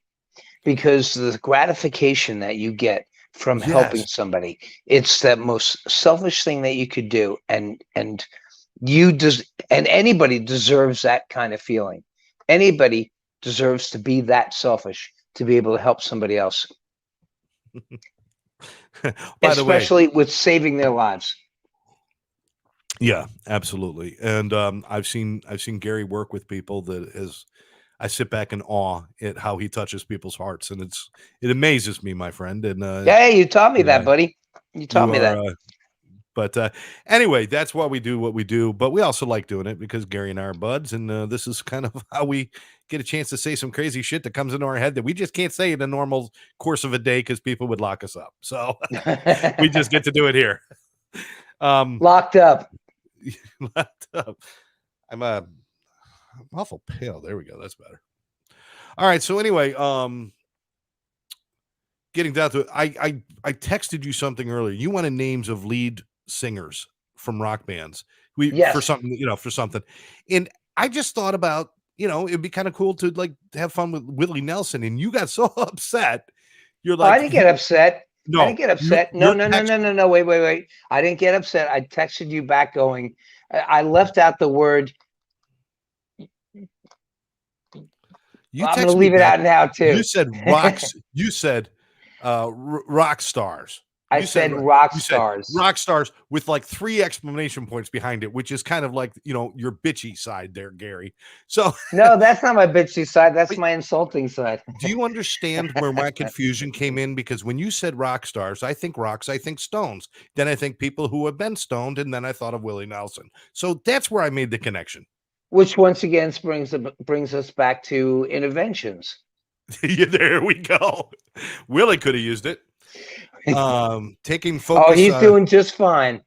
Because the gratification that you get from helping somebody, it's that most selfish thing that you could do, and anybody deserves that kind of feeling. Anybody deserves to be that selfish to be able to help somebody else. Especially with saving their lives. Yeah, absolutely. And I've seen Gary work with people I sit back in awe at how he touches people's hearts, and it amazes me, my friend. And hey, you taught me that, buddy. You taught me that. But anyway, that's why we do what we do. But we also like doing it because Gary and I are buds, and this is kind of how we get a chance to say some crazy shit that comes into our head that we just can't say in the normal course of a day because people would lock us up. So we just get to do it here. Locked up. I'm awful pale. There we go. That's better. All right. So anyway, getting down to it, I texted you something earlier. You wanted names of lead singers from rock bands. For something. And I just thought about, it'd be kind of cool to have fun with Willie Nelson. And you got so upset. You're like, I didn't get upset. No, I didn't get upset. No. Wait. I didn't get upset. I texted you back going, I left out the word. I'm going to leave it out now too. You said rocks. You said rock stars. I said rock stars. Rock stars with like 3 exclamation points behind it, which is kind of like, your bitchy side there, Gary. So no, that's not my bitchy side. That's my insulting side. Do you understand where my confusion came in? Because when you said rock stars, I think rocks, I think stones. Then I think people who have been stoned. And then I thought of Willie Nelson. So that's where I made the connection. Which once again brings us back to interventions. Yeah, there we go. Willie could have used it. Taking focus. Oh, he's doing just fine.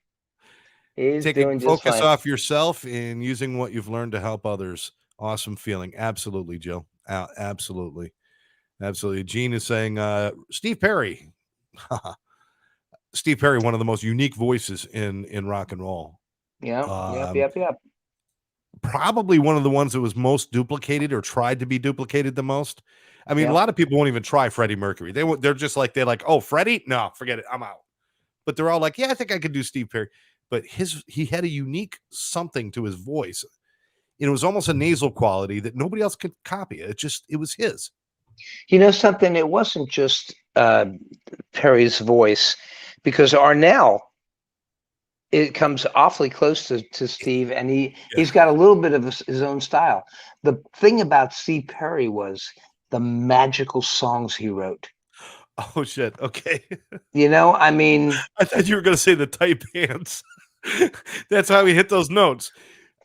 He's taking focus off yourself and using what you've learned to help others. Awesome feeling. Absolutely, Jill. Absolutely. Gene is saying, Steve Perry. Steve Perry, one of the most unique voices in rock and roll. Yeah. Yep. probably one of the ones that was most duplicated or tried to be duplicated the most. I mean, a lot of people won't even try Freddie Mercury. They're just like, oh, Freddie? No, forget it. I'm out. But they're all like, yeah, I think I could do Steve Perry. But he had a unique something to his voice. It was almost a nasal quality that nobody else could copy. It was his. You know something? It wasn't just Perry's voice, because Arnell, it comes awfully close to Steve, and he's got a little bit of his own style. The thing about Steve Perry was the magical songs he wrote. Oh shit! Okay. You know, I mean, I thought you were going to say the tight pants. That's how he hit those notes.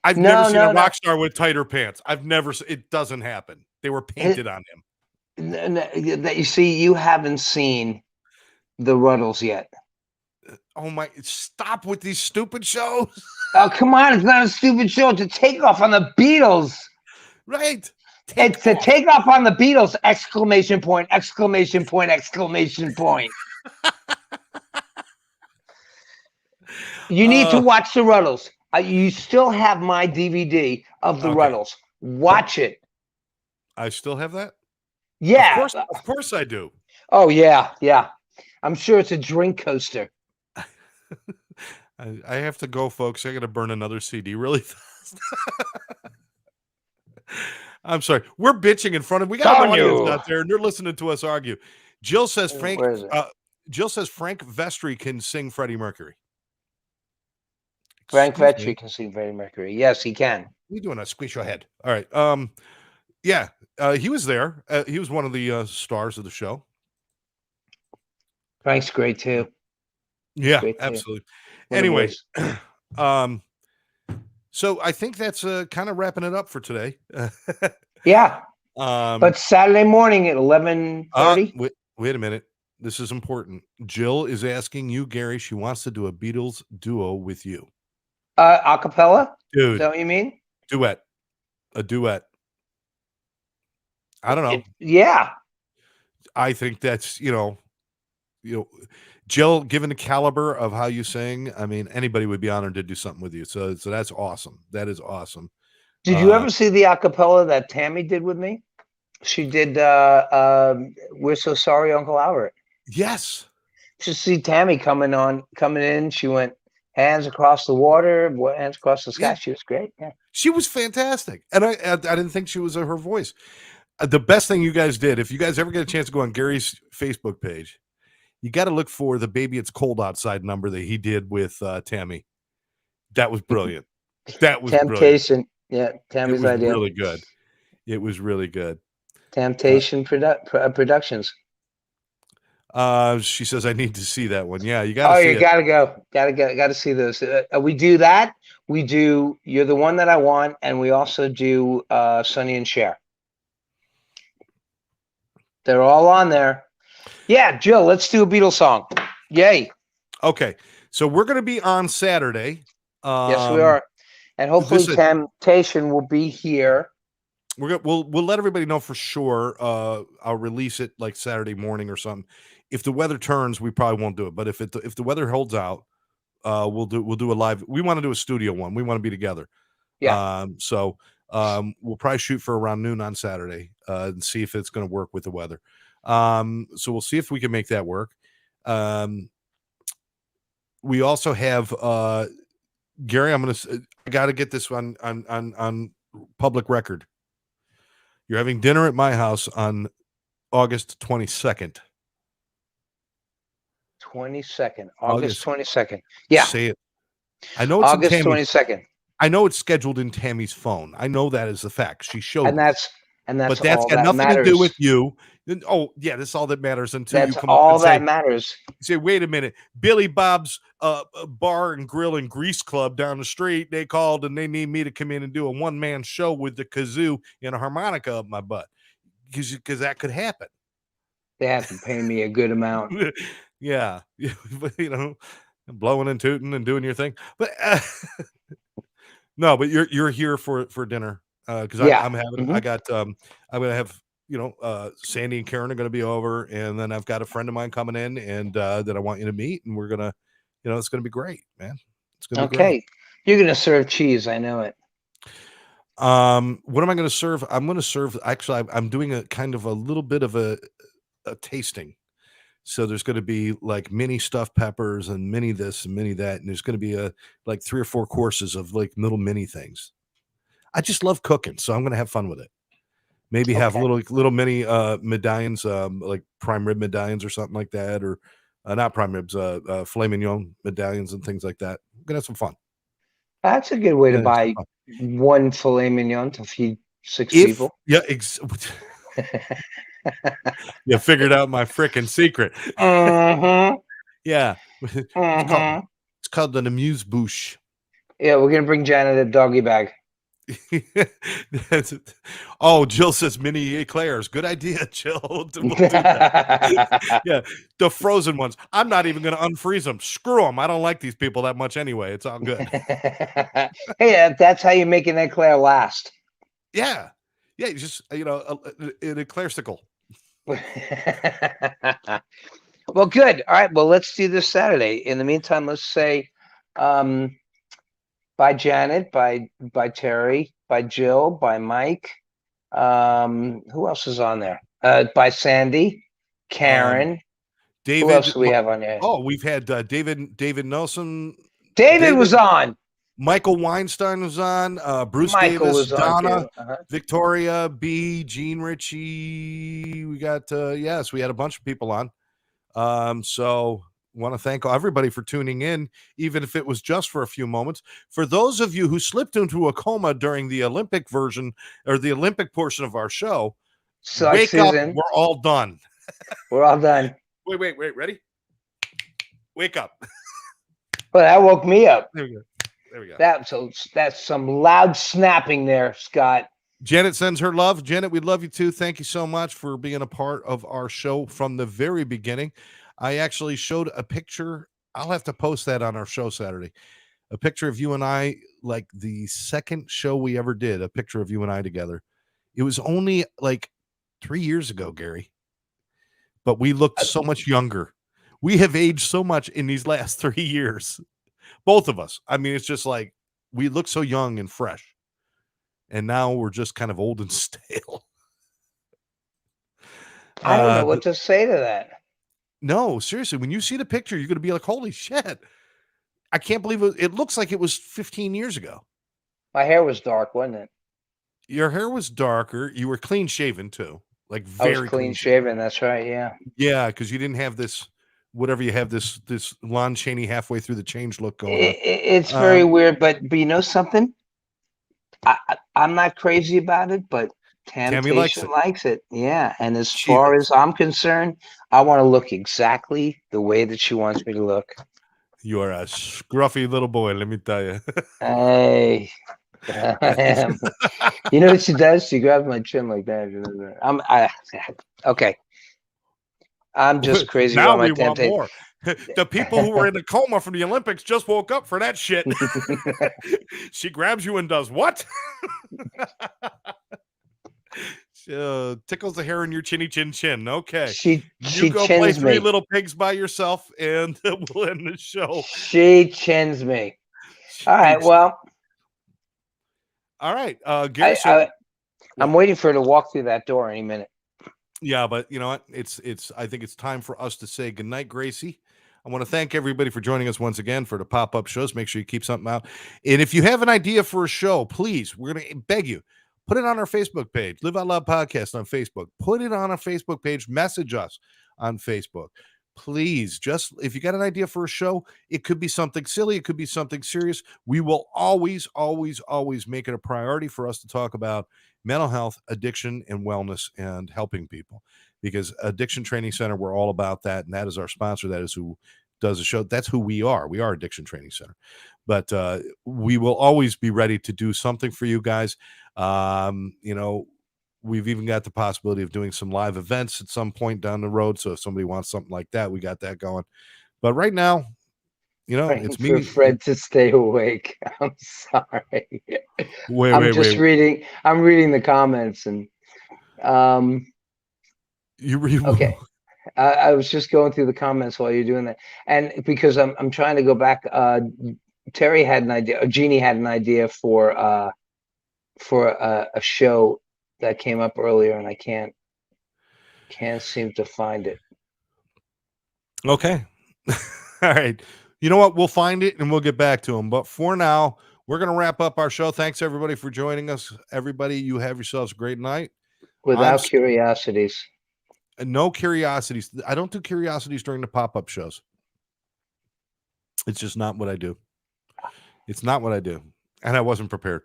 I've never seen a rock star with tighter pants. It doesn't happen. They were painted on him. You see, you haven't seen the Ruddles yet. Oh my, stop with these stupid shows. Oh, come on. It's not a stupid show. It's a takeoff on the Beatles. Right. It's a takeoff on the Beatles! Exclamation point, exclamation point, exclamation point. You need to watch the Ruddles. You still have my DVD of the Ruddles. Watch it. I still have that? Yeah. Of course I do. Oh, yeah. Yeah. I'm sure it's a drink coaster. I have to go, folks. I got to burn another CD really fast. I'm sorry. We're bitching in front of. We got an audience out there, and they're listening to us argue. Jill says Frank Vestry can sing Freddie Mercury. Frank Vestry can sing Freddie Mercury. Yes, he can. What are you doing? Squeeze your head. All right. Yeah. He was there. He was one of the stars of the show. Frank's great too. Yeah, absolutely. Anyway, so I think that's kind of wrapping it up for today. Yeah. But Saturday morning at 11:30. Wait a minute. This is important. Jill is asking you, Gary. She wants to do a Beatles duo with you. A cappella? Dude. Is that what you mean? Duet. A duet. I don't know. Yeah. I think that's, Jill, given the caliber of how you sing, I mean, anybody would be honored to do something with you. So that's awesome. That is awesome. Did you ever see the acapella that Tammy did with me? She did We're So Sorry, Uncle Albert. Yes. Just see Tammy coming in. She went hands across the water, hands across the sky. Yeah. She was great. Yeah. She was fantastic. And I didn't think she was her voice. The best thing you guys did, if you guys ever get a chance to go on Gary's Facebook page, you got to look for the Baby It's Cold Outside number that he did with Tammy. That was brilliant. That was Temptation. Brilliant. Yeah, Tammy's idea. Really good. It was really good. Temptation Productions. She says I need to see that one. Yeah, you got to see you gotta go. Gotta see those. We do that. We do You're the One That I Want, and we also do Sonny and Cher. They're all on there. Yeah, Jill, let's do a Beatles song. Yay. Okay. So we're going to be on Saturday. Yes, we are. And hopefully Temptation will be here. We'll let everybody know for sure. I'll release it like Saturday morning or something. If the weather turns, we probably won't do it. But if the weather holds out, we'll do a live. We want to do a studio one. We want to be together. Yeah. So we'll probably shoot for around noon on Saturday and see if it's going to work with the weather. So we'll see if we can make that work. We also have Gary. I got to get this one on public record. You're having dinner at my house on August 22nd. August 22nd. Yeah. Say it. I know it's August 22nd. I know it's scheduled in Tammy's phone. I know that is the fact. She showed me. But that's got nothing to do with you. Oh, yeah, that's all that matters until you come up and say, matters. Say, wait a minute. Billy Bob's bar and grill and grease club down the street, they called and they need me to come in and do a one-man show with the kazoo and a harmonica up my butt. Because that could happen. They have to pay me a good amount. Yeah. But, blowing and tooting and doing your thing. But no, but you're here for dinner. Because I'm having, I'm gonna have, Sandy and Karen are gonna be over, and then I've got a friend of mine coming in, and that I want you to meet, and we're gonna, it's gonna be great, man. It's gonna be great. You're gonna serve cheese, I know it. What am I going to serve? I'm going to serve. Actually, I'm doing a kind of a little bit of a tasting. So there's going to be like mini stuffed peppers and mini this and mini that, and there's going to be like 3 or 4 courses of like little mini things. I just love cooking, so I'm going to have fun with it. Maybe have little mini medallions, like prime rib medallions or something like that, or not prime ribs, filet mignon medallions and things like that. I'm gonna have some fun. That's a good way to buy one filet mignon to feed 6 people. Yeah, you figured out my freaking secret. Yeah, it's called an amuse-bouche. Yeah, we're gonna bring Janet a doggy bag. Oh, Jill says mini eclairs. Good idea, Jill. We'll do that. Yeah, the frozen ones. I'm not even going to unfreeze them. Screw them. I don't like these people that much anyway. It's all good. Hey, that's how you make an eclair last. Yeah, you just an eclairsicle. Well, good. All right. Well, let's do this Saturday. In the meantime, let's say by Janet, by Terry, by Jill, by Mike. Who else is on there? By Sandy, Karen. David. Who else do we have on there? Oh, we've had David Nelson. David was on. Michael Weinstein was on. Bruce Michael Davis, was Donna, Victoria, B, Gene Ritchie. We got yes, we had a bunch of people on. So want to thank everybody for tuning in, even if it was just for a few moments. For those of you who slipped into a coma during the Olympic version or the Olympic portion of our show, wake up. We're all done. We're all done. Wait. Ready? Wake up. Well, that woke me up. There we go. That's some loud snapping there, Scott. Janet sends her love. Janet, we love you too. Thank you so much for being a part of our show from the very beginning. I actually showed a picture. I'll have to post that on our show Saturday. A picture of you and I, like the second show we ever did, a picture of you and I together. It was only like 3 years ago, Gary. But we looked so much younger. We have aged so much in these last 3 years. Both of us. I mean, it's just like we look so young and fresh. And now we're just kind of old and stale. I don't know what to say to that. No, seriously, when you see the picture, you're going to be like, holy shit. I can't believe it looks like it was 15 years ago. My hair was dark, wasn't it? Your hair was darker. You were clean shaven too. Like very I was clean shaven. That's right. Yeah. Yeah, because you didn't have this, whatever you have, this Lon Chaney halfway through the change look going on. It's very weird, but you know something? I'm not crazy about it, but Tammy likes it. Yeah. And as far as I'm concerned, I want to look exactly the way that she wants me to look. You are a scruffy little boy, let me tell you. Hey, I am. You know what she does? She grabs my chin like that. Okay. I'm just crazy now about my we want more. The people who were in a coma from the Olympics just woke up for that shit. She grabs you and does what? Tickles the hair in your chinny chin chin. Okay. She go play Three Little Pigs by yourself and we'll end the show. She chins me. All right. Well. All right. Gary, I'm waiting for her to walk through that door any minute. Yeah, but you know what? I think it's time for us to say goodnight, Gracie. I want to thank everybody for joining us once again for the pop-up shows. Make sure you keep something out. And if you have an idea for a show, please, we're going to beg you, put it on our Facebook page, Live Out Loud Podcast on Facebook. Put it on our Facebook page. Message us on Facebook. Please, just if you got an idea for a show, it could be something silly. It could be something serious. We will always, always, always make it a priority for us to talk about mental health, addiction, and wellness and helping people. Because Addiction Training Center, we're all about that. And that is our sponsor. That is who does the show. That's who we are. We are Addiction Training Center. But we will always be ready to do something for you guys. We've even got the possibility of doing some live events at some point down the road. So if somebody wants something like that, we got that going. But right now, it's me. For Fred to stay awake. I'm sorry. Reading. I'm reading the comments and you read. Okay. I was just going through the comments while you're doing that, and because I'm trying to go back. Terry had an idea. Jeannie had an idea for for a show that came up earlier, and I can't seem to find it. Okay. All right. You know what? We'll find it and we'll get back to them. But for now, we're going to wrap up our show. Thanks, everybody, for joining us. Everybody, you have yourselves a great night. Without curiosities. No curiosities. I don't do curiosities during the pop-up shows. It's just not what I do. It's not what I do. And I wasn't prepared.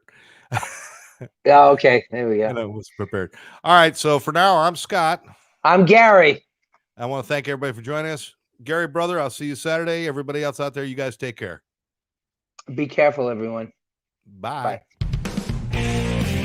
Yeah, okay. There we go. And I was prepared. All right. So for now, I'm Scott. I'm Gary. I want to thank everybody for joining us. Gary, brother, I'll see you Saturday. Everybody else out there, you guys take care. Be careful, everyone. Bye. Bye.